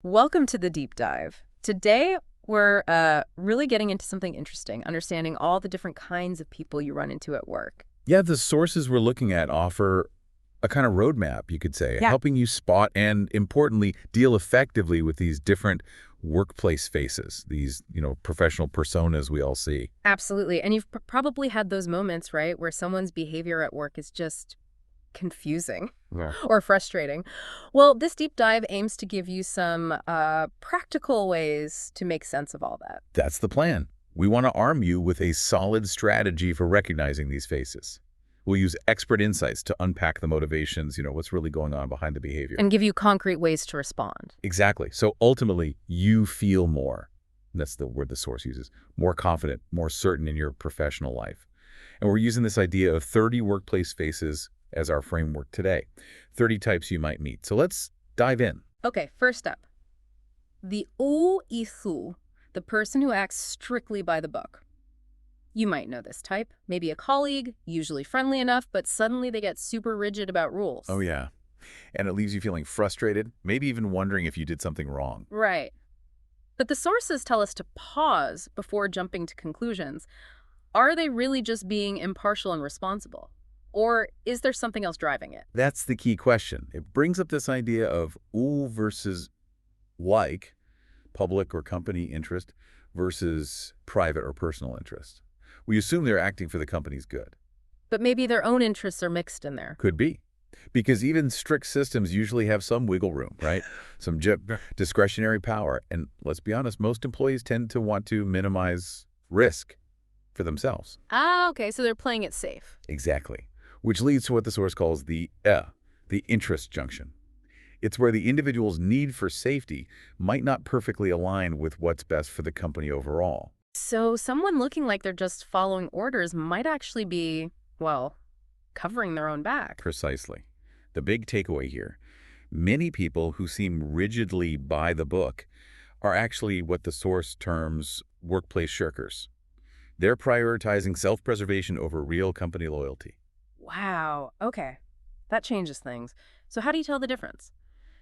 Welcome to the deep dive. Today, we're really getting into something interesting, understanding all the different kinds of people you run into at work. Yeah, the sources we're looking at offer a kind of roadmap, you could say, Yeah, helping you spot and, importantly, deal effectively with these different workplace faces, these, professional personas we all see. absolutely. And you've probably had those moments, right, where someone's behavior at work is just confusing Yeah. or frustrating. Well, this deep dive aims to give you some practical ways to make sense of all that. That's the plan. We want to arm you with a solid strategy for recognizing these faces. We'll use expert insights to unpack the motivations, what's really going on behind the behavior. And give you concrete ways to respond. Exactly. So ultimately, you feel more. That's the word the source uses. More confident, more certain in your professional life. And we're using this idea of 30 workplace faces as our framework today. 30 types you might meet. So let's dive in. Okay, first up, the o isu, the person who acts strictly by the book. You might know this type. Maybe a colleague, usually friendly enough, but suddenly they get super rigid about rules. Oh, yeah. And it leaves you feeling frustrated, maybe even wondering if you did something wrong. Right. But the sources tell us to pause before jumping to conclusions. Are they really just being impartial and responsible? Or is there something else driving it? That's the key question. It brings up this idea of ooh versus like, public or company interest versus private or personal interest. We assume they're acting for the company's good. But maybe their own interests are mixed in there. Could be. Because even strict systems usually have some wiggle room, right? Some discretionary power. And let's be honest, most employees tend to want to minimize risk for themselves. Ah, okay, so they're playing it safe. Exactly. Which leads to what the source calls the interest junction. It's where the individual's need for safety might not perfectly align with what's best for the company overall. So someone looking like they're just following orders might actually be, well, covering their own back. Precisely. The big takeaway here, many people who seem rigidly by the book are actually what the source terms workplace shirkers. They're prioritizing self-preservation over real company loyalty. Wow, okay. That changes things. So how do you tell the difference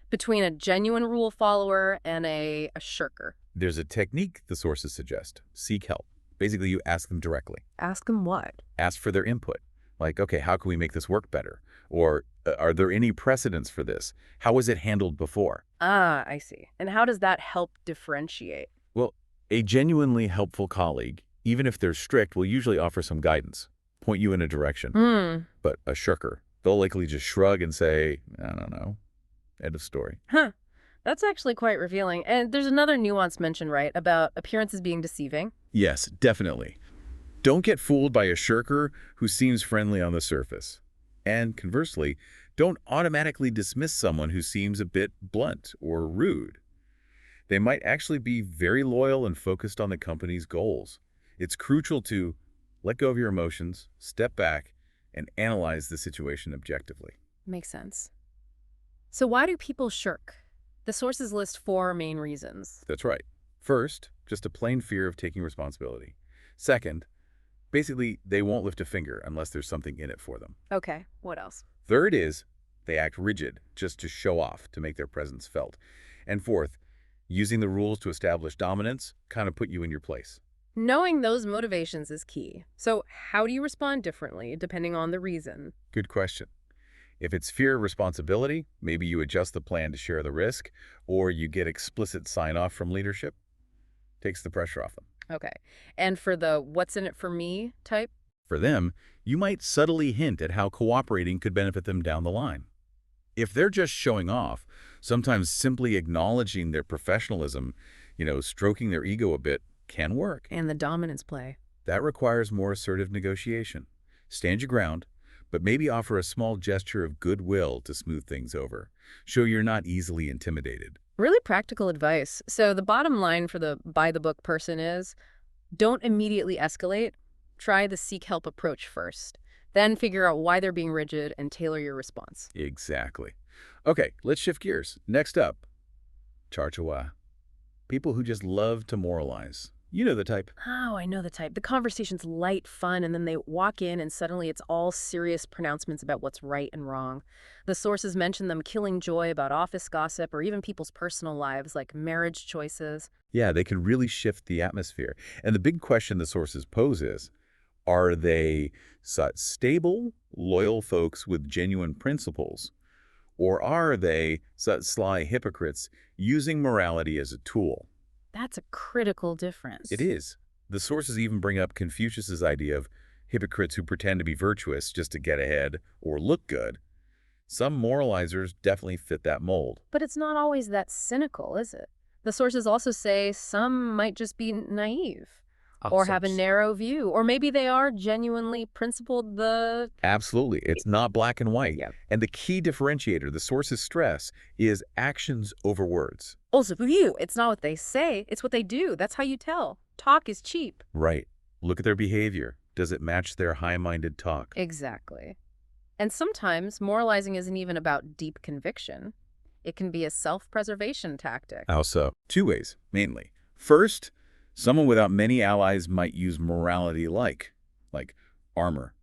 between a genuine rule follower and a shirker? There's a technique the sources suggest. Seek help. Basically, you ask them directly. Ask them what? Ask for their input. Like, okay, how can we make this work better? Or are there any precedents for this? How was it handled before? Ah, I see. And how does that help differentiate? Well, a genuinely helpful colleague, even if they're strict, will usually offer some guidance, point you in a direction. Hmm. But a shirker, they'll likely just shrug and say, I don't know, end of story. Huh. That's actually quite revealing. And there's another nuance mentioned, right, about appearances being deceiving. Yes, definitely. Don't get fooled by a shirker who seems friendly on the surface. And conversely, don't automatically dismiss someone who seems a bit blunt or rude. They might actually be very loyal and focused on the company's goals. It's crucial to let go of your emotions, step back, and analyze the situation objectively. Makes sense. So why do people shirk? The sources list four main reasons. That's right. First, just a plain fear of taking responsibility. Second, basically, they won't lift a finger unless there's something in it for them. Okay, what else? Third is they act rigid just to show off, to make their presence felt. And fourth, using the rules to establish dominance kind of put you in your place. Knowing those motivations is key. So how do you respond differently depending on the reason? Good question. If it's fear of responsibility, maybe you adjust the plan to share the risk, or you get explicit sign-off from leadership. Takes the pressure off them. Okay. And for the what's in it for me type? For them, you might subtly hint at how cooperating could benefit them down the line. If they're just showing off, sometimes simply acknowledging their professionalism, stroking their ego a bit, can work. And the dominance play. That requires more assertive negotiation. Stand your ground, but maybe offer a small gesture of goodwill to smooth things over. Show you're not easily intimidated. Really practical advice. So the bottom line for the by-the-book person is don't immediately escalate. Try the seek help approach first. Then figure out why they're being rigid and tailor your response. Exactly. Okay, let's shift gears. Next up, Charchawa. People who just love to moralize. You know the type. Oh, I know the type. The conversation's light, fun, and then they walk in and suddenly it's all serious pronouncements about what's right and wrong. The sources mention them killing joy about office gossip or even people's personal lives, like marriage choices. Yeah, they can really shift the atmosphere. And the big question the sources pose is, are they stable, loyal folks with genuine principles? Or are they such sly hypocrites using morality as a tool? That's a critical It difference. is. The sources even bring up Confucius's idea of hypocrites who pretend to be virtuous just to get ahead or look good. Some moralizers definitely fit that mold. But it's not always that cynical, is it? The sources also say some might just be naive or have a narrow view, or maybe they are genuinely principled. Absolutely. It's not black and white. Yeah. And the key differentiator the sources stress is actions over words. Also, view. It's not what they say, it's what they do. That's how you tell. Talk is cheap. Right. Look at their behavior. Does it match their high-minded talk? Exactly. And sometimes moralizing isn't even about deep conviction. It can be a self-preservation tactic. How so? Two ways, mainly. First, someone without many allies might use morality like armor,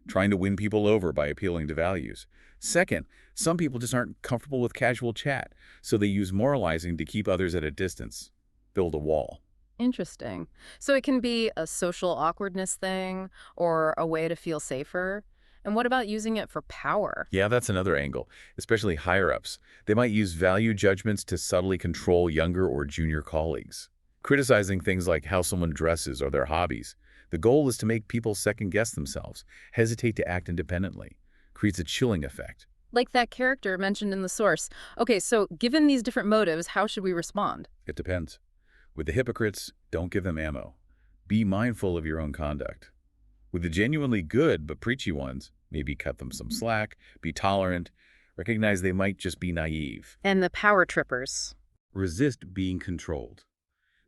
trying to win people over by appealing to values. Second, some people just aren't comfortable with casual chat, so they use moralizing to keep others at a distance, build a wall. Interesting. So it can be a social awkwardness thing or a way to feel safer. And what about using it for power? Yeah, that's another angle, especially higher-ups. They might use value judgments to subtly control younger or junior colleagues, criticizing things like how someone dresses or their hobbies. The goal is to make people second-guess themselves, hesitate to act independently. Creates a chilling effect. Like that character mentioned in the source. Okay, so given these different motives, how should we respond? It depends. With the hypocrites, don't give them ammo. Be mindful of your own conduct. With the genuinely good but preachy ones, maybe cut them some slack, be tolerant, recognize they might just be naive. And the power trippers. Resist being controlled.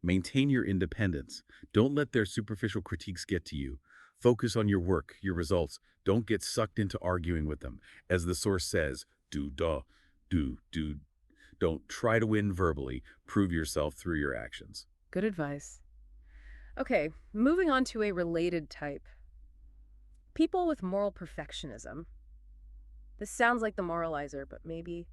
Maintain your independence. Don't let their superficial critiques get to you. Focus on your work, your results. Don't get sucked into arguing with them. As the source says, do. Don't try to win verbally. Prove yourself through your actions. Good advice. Okay, moving on to a related type. People with moral perfectionism. This sounds like the moralizer, but maybe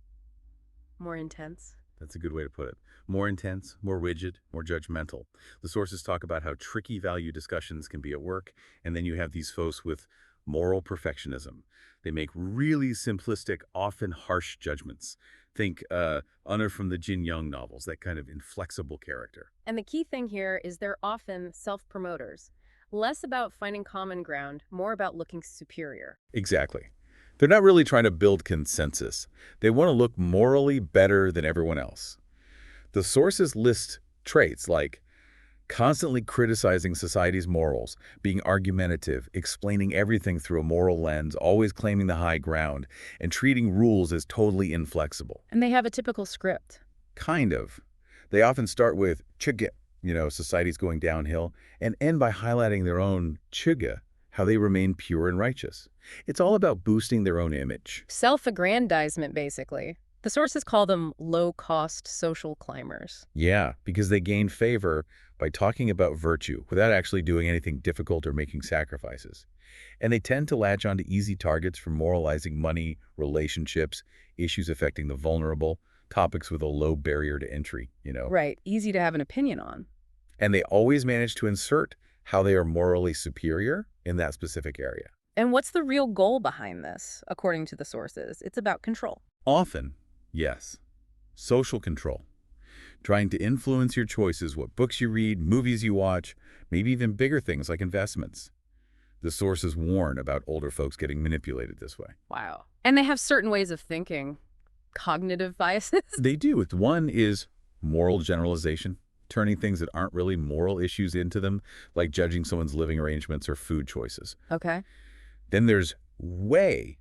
more intense. That's a good way to put it. More intense, more rigid, more judgmental. The sources talk about how tricky value discussions can be at work, and then you have these folks with moral perfectionism. They make really simplistic, often harsh judgments. Think Honor from the Jin Young novels, that kind of inflexible character. And the key thing here is they're often self-promoters. Less about finding common ground, more about looking superior. Exactly. They're not really trying to build consensus. They want to look morally better than everyone else. The sources list traits like constantly criticizing society's morals, being argumentative, explaining everything through a moral lens, always claiming the high ground, and treating rules as totally inflexible. And they have a typical script. Kind of. They often start with chuga, society's going downhill, and end by highlighting their own chuga, how they remain pure and righteous. It's all about boosting their own image. Self-aggrandizement, basically. The sources call them low-cost social climbers. Yeah, because they gain favor by talking about virtue without actually doing anything difficult or making sacrifices. And they tend to latch onto easy targets for moralizing money, relationships, issues affecting the vulnerable, topics with a low barrier to entry. Right, easy to have an opinion on. And they always manage to insert how they are morally superior in that specific area. And what's the real goal behind this, according to the sources? It's about control. Often, yes. Social control. Trying to influence your choices, what books you read, movies you watch, maybe even bigger things like investments. The sources warn about older folks getting manipulated this way. Wow. And they have certain ways of thinking. Cognitive biases? They do. One is moral generalization, turning things that aren't really moral issues into them, like judging someone's living arrangements or food choices. Okay. Then there's way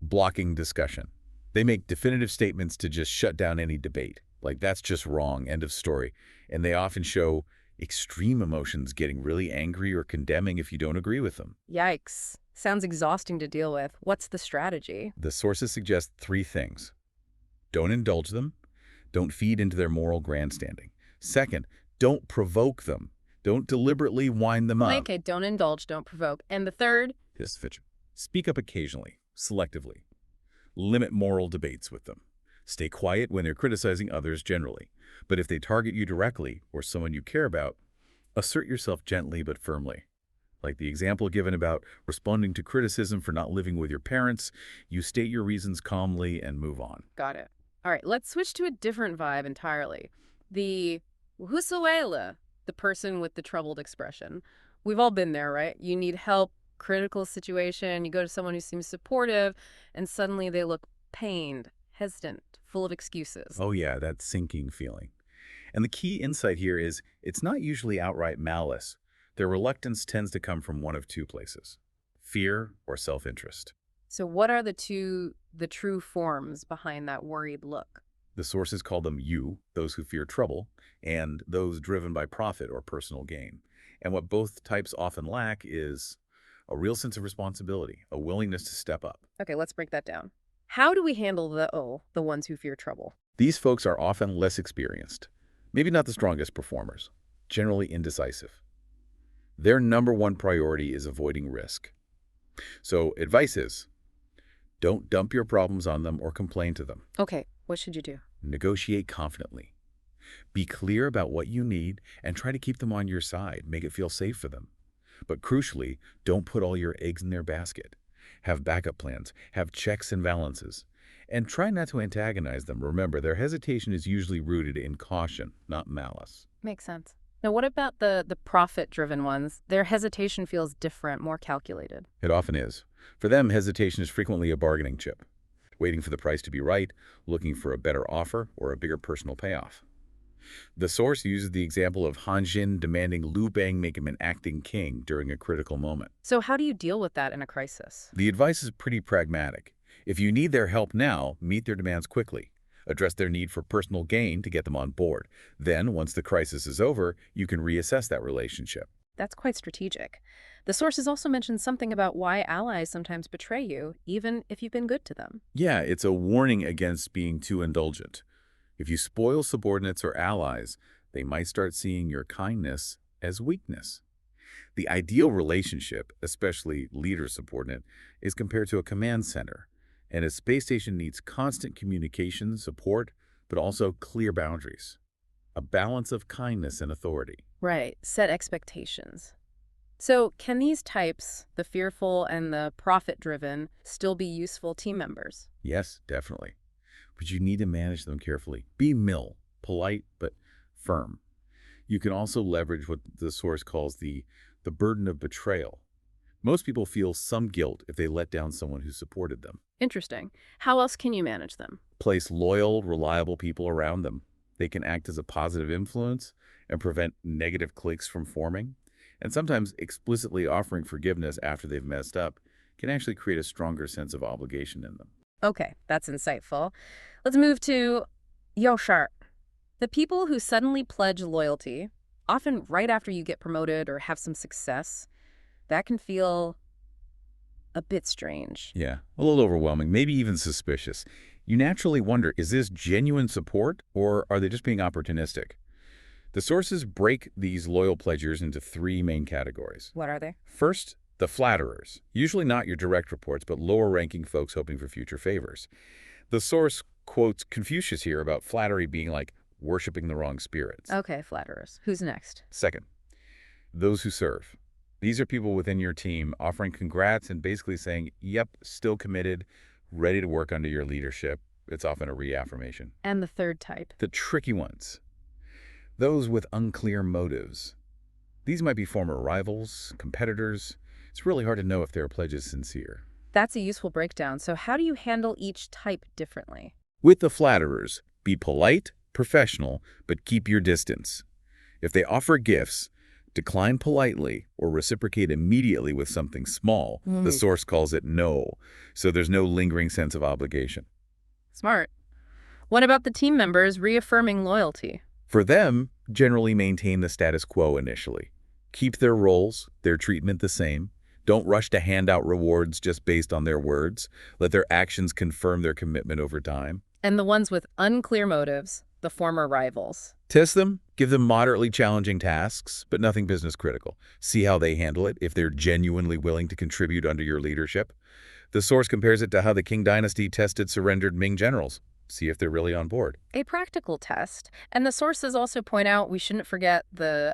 blocking discussion. They make definitive statements to just shut down any debate. Like, that's just wrong, end of story. And they often show extreme emotions, getting really angry or condemning if you don't agree with them. Yikes. Sounds exhausting to deal with. What's the strategy? The sources suggest three things. Don't indulge them. Don't feed into their moral grandstanding. Second, don't provoke them. Don't deliberately wind them up. Okay, don't indulge, don't provoke. And the third? Just speak up occasionally, selectively. Limit moral debates with them. Stay quiet when they're criticizing others generally. But if they target you directly or someone you care about, assert yourself gently but firmly. Like the example given about responding to criticism for not living with your parents, you state your reasons calmly and move on. Got it. All right, let's switch to a different vibe entirely. The Husuela, the person with the troubled expression. We've all been there, right? You need help, critical situation, you go to someone who seems supportive, and suddenly they look pained, hesitant, full of excuses. Oh yeah, that sinking feeling. And the key insight here is it's not usually outright malice. Their reluctance tends to come from one of two places: fear or self-interest. So what are the true forms behind that worried look? The sources call them you, those who fear trouble, and those driven by profit or personal gain. And what both types often lack is a real sense of responsibility, a willingness to step up. Okay, let's break that down. How do we handle the ones who fear trouble? These folks are often less experienced, maybe not the strongest performers, generally indecisive. Their number one priority is avoiding risk. So advice is, don't dump your problems on them or complain to them. Okay, what should you do? Negotiate confidently. Be clear about what you need and try to keep them on your side. Make it feel safe for them. But crucially, don't put all your eggs in their basket. Have backup plans. Have checks and balances. And try not to antagonize them. Remember, their hesitation is usually rooted in caution, not malice. Makes sense. Now, what about the profit-driven ones? Their hesitation feels different, more calculated. It often is. For them, hesitation is frequently a bargaining chip, waiting for the price to be right, looking for a better offer or a bigger personal payoff. The source uses the example of Han Jin demanding Liu Bang make him an acting king during a critical moment. So how do you deal with that in a crisis? The advice is pretty pragmatic. If you need their help now, meet their demands quickly. Address their need for personal gain to get them on board. Then, once the crisis is over, you can reassess that relationship. That's quite strategic. The sources also mentioned something about why allies sometimes betray you, even if you've been good to them. Yeah, it's a warning against being too indulgent. If you spoil subordinates or allies, they might start seeing your kindness as weakness. The ideal relationship, especially leader-subordinate, is compared to a command center. And a space station needs constant communication, support, but also clear boundaries. A balance of kindness and authority. Right, set expectations. So can these types, the fearful and the profit-driven, still be useful team members? Yes, definitely. But you need to manage them carefully. Be polite, but firm. You can also leverage what the source calls the burden of betrayal. Most people feel some guilt if they let down someone who supported them. Interesting. How else can you manage them? Place loyal, reliable people around them. They can act as a positive influence and prevent negative cliques from forming. And sometimes explicitly offering forgiveness after they've messed up can actually create a stronger sense of obligation in them. Okay, that's insightful. Let's move to Yoshar. The people who suddenly pledge loyalty, often right after you get promoted or have some success, that can feel a bit strange. Yeah, a little overwhelming, maybe even suspicious. You naturally wonder, is this genuine support or are they just being opportunistic? The sources break these loyal pledgers into three main categories. What are they? First, the flatterers, usually not your direct reports, but lower-ranking folks hoping for future favors. The source quotes Confucius here about flattery being like worshiping the wrong spirits. Okay, flatterers. Who's next? Second, those who serve. These are people within your team offering congrats and basically saying, yep, still committed, ready to work under your leadership. It's often a reaffirmation. And the third type? The tricky ones. Those with unclear motives. These might be former rivals, competitors. It's really hard to know if their pledge is sincere. That's a useful breakdown. So how do you handle each type differently? With the flatterers, be polite, professional, but keep your distance. If they offer gifts, decline politely or reciprocate immediately with something small. The source calls it no, so there's no lingering sense of obligation. Smart. What about the team members reaffirming loyalty? For them, generally maintain the status quo initially. Keep their roles, their treatment the same. Don't rush to hand out rewards just based on their words. Let their actions confirm their commitment over time. And the ones with unclear motives? the former rivals. Test them, give them moderately challenging tasks, but nothing business critical. See how they handle it, if they're genuinely willing to contribute under your leadership. The source compares it to how the Qing dynasty tested surrendered Ming generals. See if they're really on board. A practical test. And the sources also point out we shouldn't forget the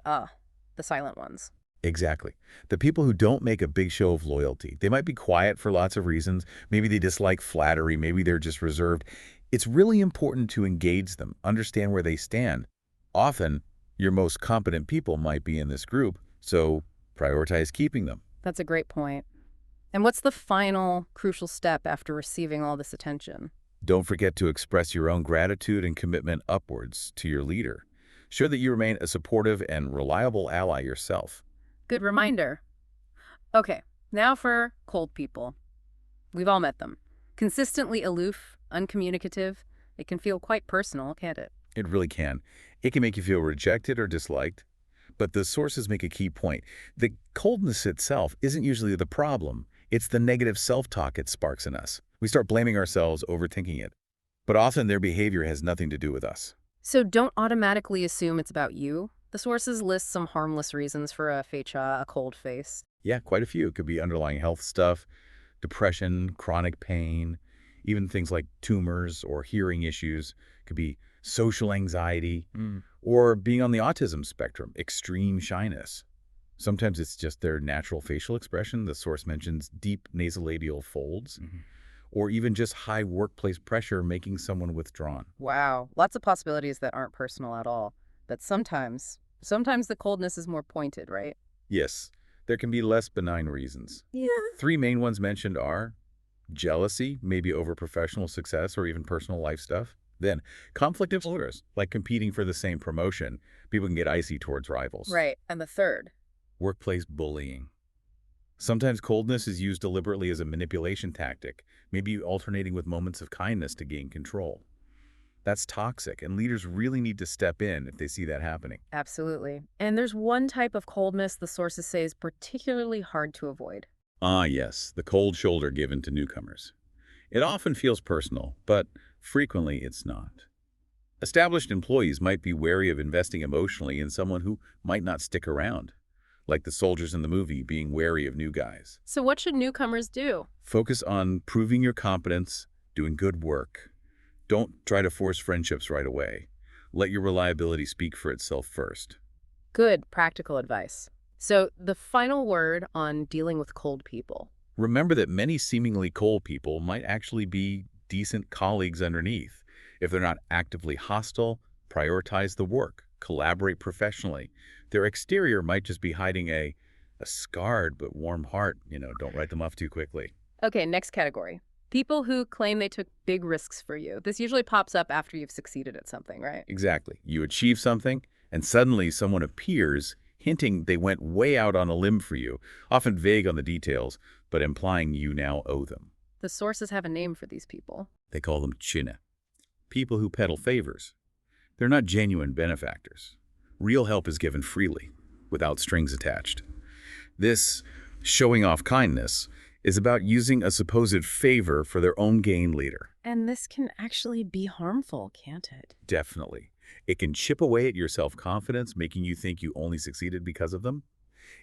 silent ones. Exactly. The people who don't make a big show of loyalty, they might be quiet for lots of reasons. Maybe they dislike flattery. Maybe they're just reserved. It's really important to engage them, understand where they stand. Often, your most competent people might be in this group, so prioritize keeping them. That's a great point. And what's the final crucial step after receiving all this attention? Don't forget to express your own gratitude and commitment upwards to your leader. Show that you remain a supportive and reliable ally yourself. Good reminder. Okay, now for cold people. We've all met them. Consistently aloof, uncommunicative. It can feel quite personal, can't it? It really can. It can make you feel rejected or disliked. But the sources make a key point. The coldness itself isn't usually the problem. It's the negative self-talk it sparks in us. We start blaming ourselves, overthinking it. But often their behavior has nothing to do with us. So don't automatically assume it's about you. The sources list some harmless reasons for a feicha, a cold face. Yeah, quite a few. It could be underlying health stuff, depression, chronic pain, even things like tumors or hearing issues. It could be social anxiety, or being on the autism spectrum, extreme shyness. Sometimes it's just their natural facial expression. The source mentions deep nasolabial folds, or even just high workplace pressure making someone withdrawn. Wow, lots of possibilities that aren't personal at all. But sometimes the coldness is more pointed, right? Yes, there can be less benign reasons. Yeah. Three main ones mentioned are jealousy, maybe over professional success or even personal life stuff. Then, conflict of interest, like competing for the same promotion. People can get icy towards rivals. Right, and the third. Workplace bullying. Sometimes coldness is used deliberately as a manipulation tactic, maybe alternating with moments of kindness to gain control. That's toxic, and leaders really need to step in if they see that happening. Absolutely. And there's one type of coldness the sources say is particularly hard to avoid. Ah, yes, the cold shoulder given to newcomers. It often feels personal, but frequently it's not. Established employees might be wary of investing emotionally in someone who might not stick around, like the soldiers in the movie being wary of new guys. So what should newcomers do? Focus on proving your competence, doing good work. Don't try to force friendships right away. Let your reliability speak for itself first. Good practical advice. So the final word on dealing with cold people. Remember that many seemingly cold people might actually be decent colleagues underneath. If they're not actively hostile, prioritize the work, collaborate professionally. Their exterior might just be hiding a scarred but warm heart. Don't write them off too quickly. Okay, next category. People who claim they took big risks for you. This usually pops up after you've succeeded at something, right? Exactly. You achieve something, and suddenly someone appears, hinting they went way out on a limb for you, often vague on the details, but implying you now owe them. The sources have a name for these people. They call them china, people who peddle favors. They're not genuine benefactors. Real help is given freely, without strings attached. This showing off kindness is about using a supposed favor for their own gain later. And this can actually be harmful, can't it? Definitely. It can chip away at your self-confidence, making you think you only succeeded because of them.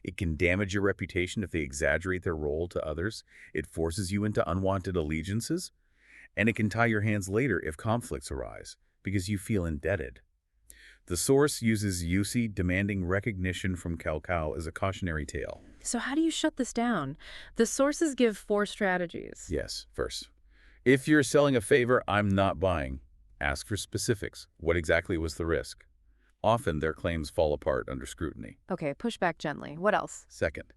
It can damage your reputation if they exaggerate their role to others. It forces you into unwanted allegiances. And it can tie your hands later if conflicts arise, because you feel indebted. The source uses Yusi demanding recognition from Cao as a cautionary tale. So how do you shut this down? The sources give 4 strategies. Yes, first, if you're selling a favor I'm not buying, ask for specifics. What exactly was the risk? Often their claims fall apart under scrutiny. Okay, push back gently. What else? Second,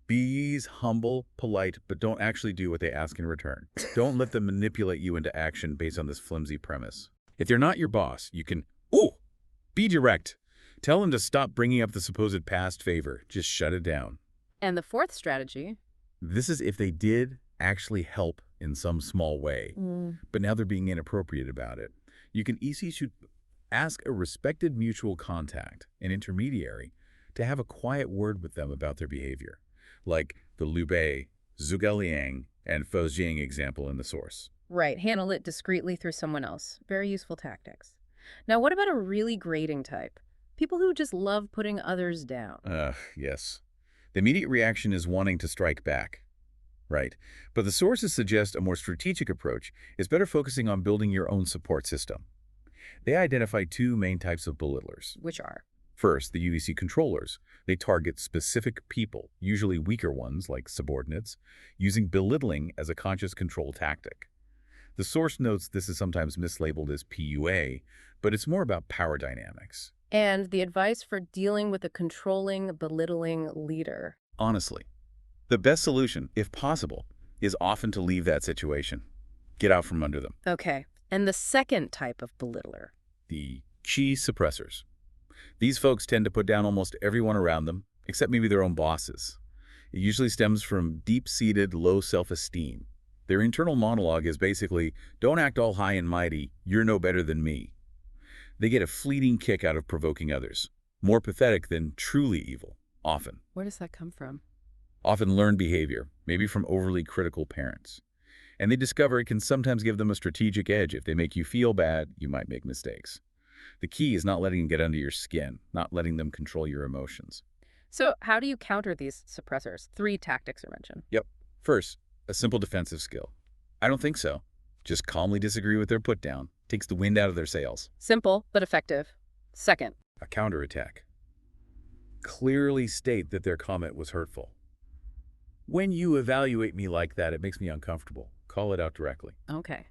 be humble, polite, but don't actually do what they ask in return. Don't let them manipulate you into action based on this flimsy premise. If they're not your boss, you can, be direct. Tell them to stop bringing up the supposed past favor. Just shut it down. And the 4th strategy? This is if they did actually help in some small way, but now they're being inappropriate about it. You can easily ask a respected mutual contact, an intermediary, to have a quiet word with them about their behavior, like the Liu Bei, Zhuge Liang, and Fo Jing example in the source. Right, handle it discreetly through someone else. Very useful tactics. Now, what about a really grating type? People who just love putting others down. Yes. The immediate reaction is wanting to strike back. Right. But the sources suggest a more strategic approach is better focusing on building your own support system. They identify two main types of belittlers. Which are? First, the UEC controllers. They target specific people, usually weaker ones like subordinates, using belittling as a conscious control tactic. The source notes this is sometimes mislabeled as PUA, but it's more about power dynamics. And the advice for dealing with a controlling, belittling leader. Honestly, the best solution, if possible, is often to leave that situation. Get out from under them. Okay. And the second type of belittler. The chi suppressors. These folks tend to put down almost everyone around them, except maybe their own bosses. It usually stems from deep-seated low self-esteem. Their internal monologue is basically, don't act all high and mighty, you're no better than me. They get a fleeting kick out of provoking others. More pathetic than truly evil, often. Where does that come from? Often learned behavior, maybe from overly critical parents. And they discover it can sometimes give them a strategic edge. If they make you feel bad, you might make mistakes. The key is not letting them get under your skin, not letting them control your emotions. So how do you counter these suppressors? 3 tactics are mentioned. Yep. First, a simple defensive skill. I don't think so. Just calmly disagree with their put-down. Takes the wind out of their sails. Simple, but effective. Second. A counterattack. Clearly state that their comment was hurtful. When you evaluate me like that, it makes me uncomfortable. Call it out directly. Okay.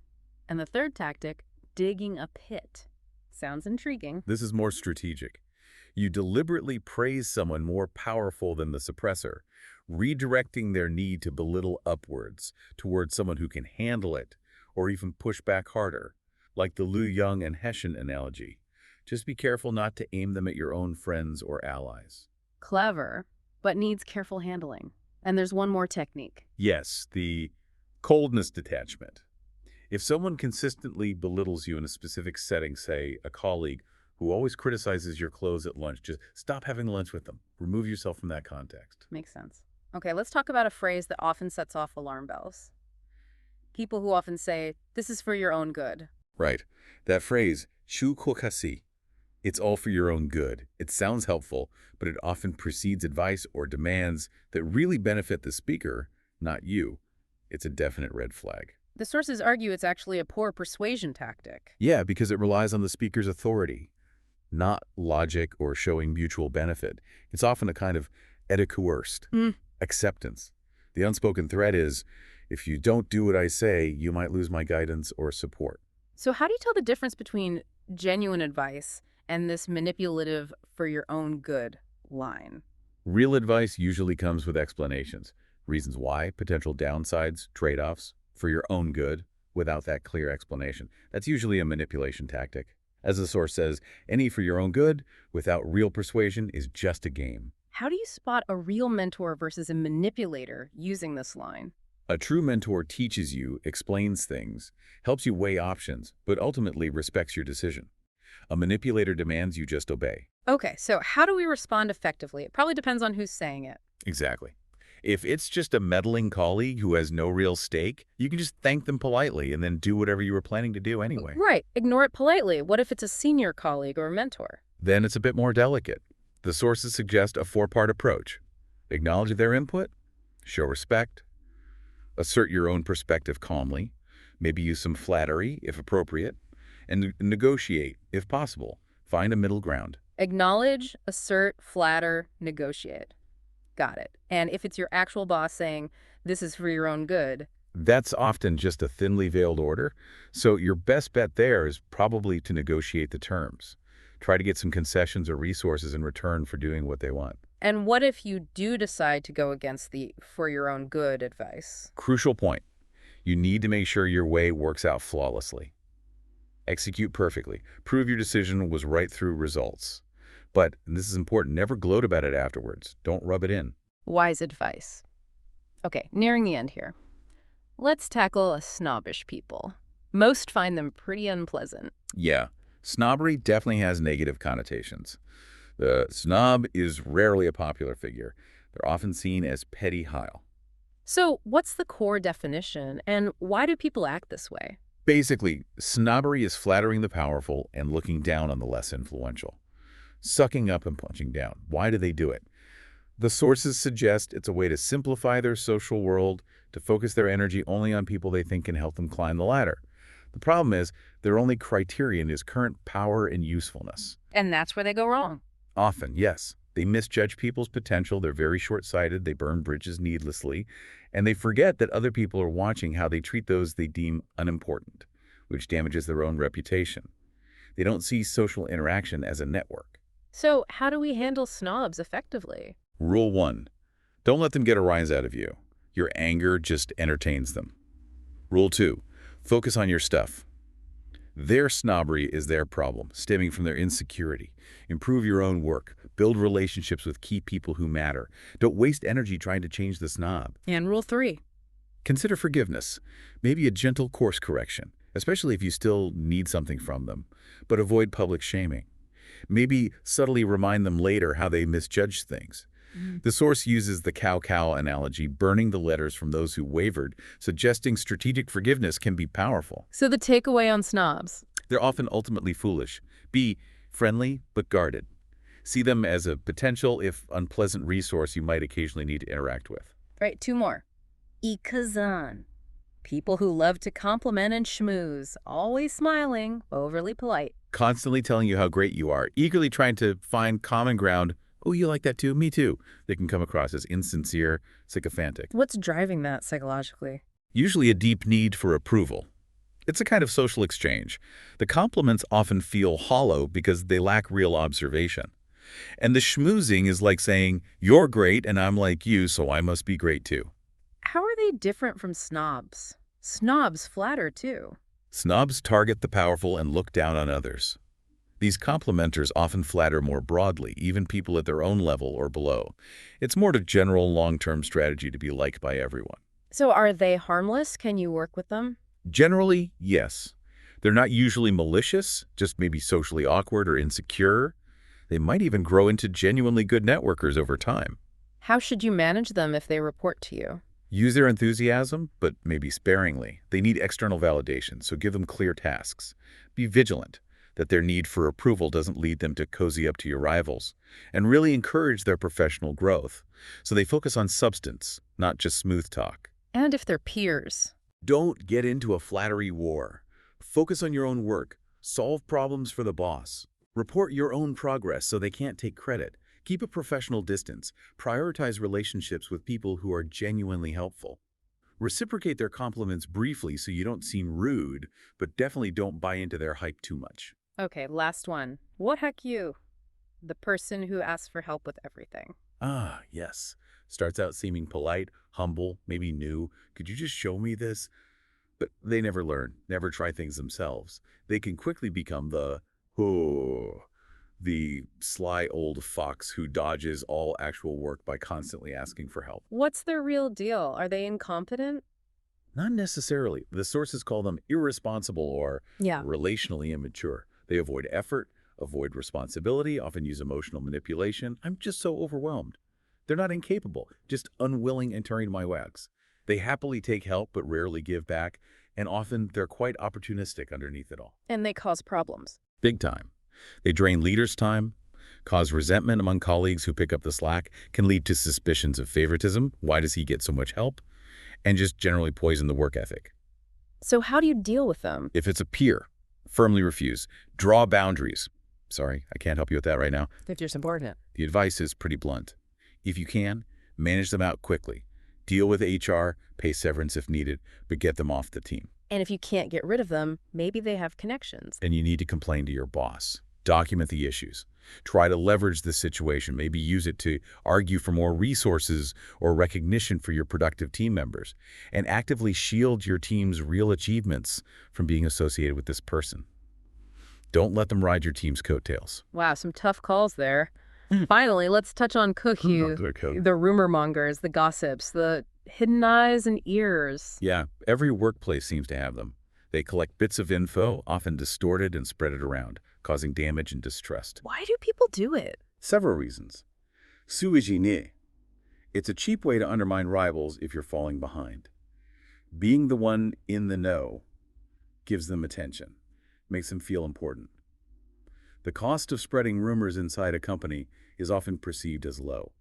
And the third tactic, digging a pit. Sounds intriguing. This is more strategic. You deliberately praise someone more powerful than the suppressor, redirecting their need to belittle upwards towards someone who can handle it or even push back harder, like the Liu Yang and Hessian analogy. Just be careful not to aim them at your own friends or allies. Clever, but needs careful handling. And there's one more technique. Yes, the coldness detachment. If someone consistently belittles you in a specific setting, say a colleague who always criticizes your clothes at lunch, just stop having lunch with them. Remove yourself from that context. Makes sense. Okay, let's talk about a phrase that often sets off alarm bells. People who often say, this is for your own good. Right. That phrase, shu kokasi, it's all for your own good. It sounds helpful, but it often precedes advice or demands that really benefit the speaker, not you. It's a definite red flag. The sources argue it's actually a poor persuasion tactic. Yeah, because it relies on the speaker's authority, not logic or showing mutual benefit. It's often a kind of coerced acceptance. The unspoken threat is, if you don't do what I say, you might lose my guidance or support. So how do you tell the difference between genuine advice and this manipulative for your own good line? Real advice usually comes with explanations, reasons why, potential downsides, trade-offs, for your own good, without that clear explanation. That's usually a manipulation tactic. As the source says, any for your own good, without real persuasion, is just a game. How do you spot a real mentor versus a manipulator using this line? A true mentor teaches you, explains things, helps you weigh options, but ultimately respects your decision. A manipulator demands you just obey. Okay, so how do we respond effectively? It probably depends on who's saying it. Exactly. If it's just a meddling colleague who has no real stake, you can just thank them politely and then do whatever you were planning to do anyway. Right. Ignore it politely. What if it's a senior colleague or a mentor? Then it's a bit more delicate. The sources suggest a 4-part approach. Acknowledge their input, show respect, assert your own perspective calmly, maybe use some flattery if appropriate, and negotiate if possible. Find a middle ground. Acknowledge, assert, flatter, negotiate. Got it. And if it's your actual boss saying, this is for your own good. That's often just a thinly veiled order, so your best bet there is probably to negotiate the terms. Try to get some concessions or resources in return for doing what they want. And what if you do decide to go against the for your own good advice? Crucial point. You need to make sure your way works out flawlessly. Execute perfectly. Prove your decision was right through results. But, and this is important, never gloat about it afterwards. Don't rub it in. Wise advice. Okay, nearing the end here. Let's tackle snobbish people. Most find them pretty unpleasant. Yeah, snobbery definitely has negative connotations. The snob is rarely a popular figure. They're often seen as petty Heil. So what's the core definition, and why do people act this way? Basically, snobbery is flattering the powerful and looking down on the less influential. Sucking up and punching down. Why do they do it? The sources suggest it's a way to simplify their social world, to focus their energy only on people they think can help them climb the ladder. The problem is, their only criterion is current power and usefulness. And that's where they go wrong. Often, yes. They misjudge people's potential, they're very short-sighted, they burn bridges needlessly, and they forget that other people are watching how they treat those they deem unimportant, which damages their own reputation. They don't see social interaction as a network. So how do we handle snobs effectively? Rule 1. Don't let them get a rise out of you. Your anger just entertains them. Rule 2. Focus on your stuff. Their snobbery is their problem, stemming from their insecurity. Improve your own work. Build relationships with key people who matter. Don't waste energy trying to change the snob. And rule 3. Consider forgiveness, maybe a gentle course correction, especially if you still need something from them, but avoid public shaming. Maybe subtly remind them later how they misjudged things. The source uses the cow-cow analogy, burning the letters from those who wavered, suggesting strategic forgiveness can be powerful. So the takeaway on snobs. They're often ultimately foolish. Be friendly but guarded. See them as a potential, if unpleasant, resource you might occasionally need to interact with. Right, 2 more. Ikazan. People who love to compliment and schmooze, always smiling, overly polite. Constantly telling you how great you are, eagerly trying to find common ground. Oh, you like that too? Me too. They can come across as insincere, sycophantic. What's driving that psychologically? Usually a deep need for approval. It's a kind of social exchange. The compliments often feel hollow because they lack real observation. And the schmoozing is like saying, you're great and I'm like you, so I must be great too. How are they different from snobs? Snobs flatter too. Snobs target the powerful and look down on others. These complimenters often flatter more broadly, even people at their own level or below. It's more of a general long-term strategy to be liked by everyone. So are they harmless? Can you work with them? Generally, yes. They're not usually malicious, just maybe socially awkward or insecure. They might even grow into genuinely good networkers over time. How should you manage them if they report to you? Use their enthusiasm, but maybe sparingly. They need external validation, so give them clear tasks. Be vigilant that their need for approval doesn't lead them to cozy up to your rivals, and really encourage their professional growth, so they focus on substance, not just smooth talk. And if they're peers? Don't get into a flattery war. Focus on your own work. Solve problems for the boss. Report your own progress so they can't take credit. Keep a professional distance. Prioritize relationships with people who are genuinely helpful. Reciprocate their compliments briefly so you don't seem rude, but definitely don't buy into their hype too much. Okay, last one. What heck you? The person who asks for help with everything. Ah, yes. Starts out seeming polite, humble, maybe new. Could you just show me this? But they never learn, never try things themselves. They can quickly become the sly old fox who dodges all actual work by constantly asking for help. What's their real deal? Are they incompetent? Not necessarily. The sources call them irresponsible or Yeah. relationally immature. They avoid effort, avoid responsibility, often use emotional manipulation. I'm just so overwhelmed. They're not incapable, just unwilling and turning my wags. They happily take help but rarely give back, and often they're quite opportunistic underneath it all. And they cause problems. Big time. They drain leaders' time, cause resentment among colleagues who pick up the slack, can lead to suspicions of favoritism. Why does he get so much help? And just generally poison the work ethic. So how do you deal with them? If it's a peer, firmly refuse. Draw boundaries. Sorry, I can't help you with that right now. If you're subordinate. The advice is pretty blunt. If you can, manage them out quickly. Deal with HR, pay severance if needed, but get them off the team. And if you can't get rid of them, maybe they have connections. And you need to complain to your boss. Document the issues. Try to leverage the situation, maybe use it to argue for more resources or recognition for your productive team members, and actively shield your team's real achievements from being associated with this person. Don't let them ride your team's coattails. Wow, some tough calls there. Finally, let's touch on the rumor mongers, the gossips, the hidden eyes and ears. Yeah, every workplace seems to have them. They collect bits of info, often distorted, and spread it around, causing damage and distrust. Why do people do it? Several reasons. Suijine. It's a cheap way to undermine rivals if you're falling behind. Being the one in the know. gives them attention, makes them feel important. The cost of spreading rumors inside a company is often perceived as low.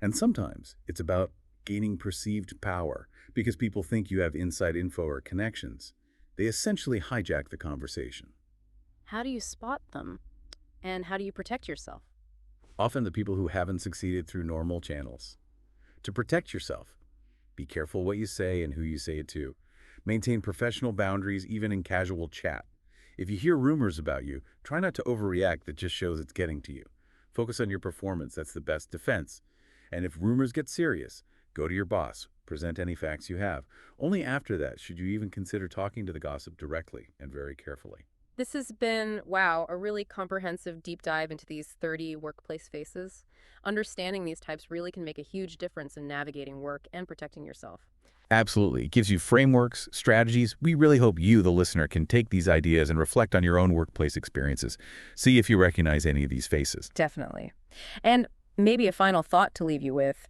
And sometimes it's about gaining perceived power because people think you have inside info or connections. They essentially hijack the conversation. How do you spot them? And how do you protect yourself? Often the people who haven't succeeded through normal channels. To protect yourself, be careful what you say and who you say it to. Maintain professional boundaries even in casual chat. If you hear rumors about you, try not to overreact. That just shows it's getting to you. Focus on your performance. That's the best defense. And if rumors get serious, go to your boss. Present any facts you have. Only after that should you even consider talking to the gossip directly and very carefully. This has been, wow, a really comprehensive deep dive into these 30 workplace faces. Understanding these types really can make a huge difference in navigating work and protecting yourself. Absolutely. It gives you frameworks, strategies. We really hope you, the listener, can take these ideas and reflect on your own workplace experiences. See if you recognize any of these faces. Definitely. And maybe a final thought to leave you with.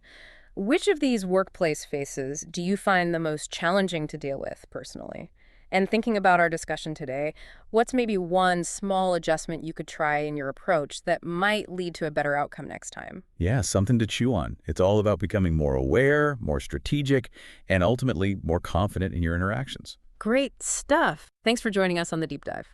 Which of these workplace faces do you find the most challenging to deal with personally? And thinking about our discussion today, what's maybe one small adjustment you could try in your approach that might lead to a better outcome next time? Yeah, something to chew on. It's all about becoming more aware, more strategic, and ultimately more confident in your interactions. Great stuff. Thanks for joining us on the deep dive.